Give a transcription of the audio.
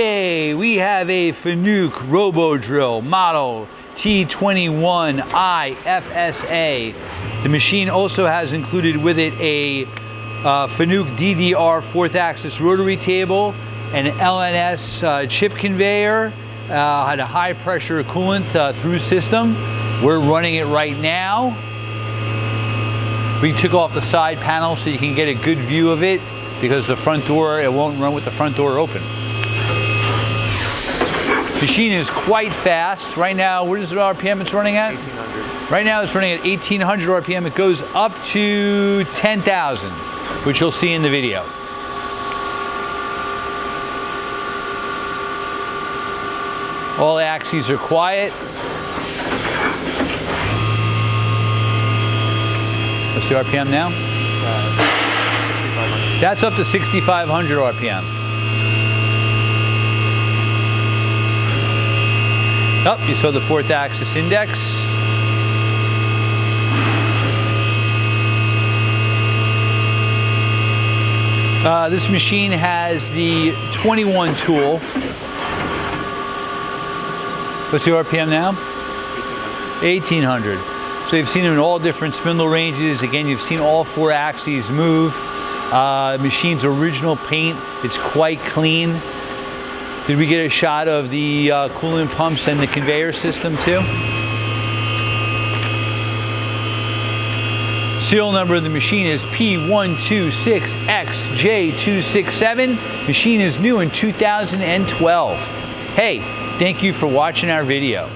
Hey, we have a Fanuc Robodrill model T21 IFSA. The machine also has included with it a Fanuc DDR 4th axis rotary table, an LNS chip conveyor, had a high pressure coolant through system. We're running it right now. We took off the side panel so you can get a good view of it, because the front door, it won't run with the front door open. Machine is quite fast. Right now, what is the RPM it's running at? 1800. Right now it's running at 1800 RPM. It goes up to 10,000, which you'll see in the video. All the axes are quiet. What's the RPM now? 6500. That's up to 6,500 RPM. Oh, you saw the 4th axis index. This machine has the 21 tool. What's the RPM now? 1800. So you've seen them in all different spindle ranges. Again, you've seen all 4 axes move. Machine's original paint, it's quite clean. Did we get a shot of the coolant pumps and the conveyor system too? Serial number of the machine is P126XJ267. Machine is new in 2012. Hey, thank you for watching our video.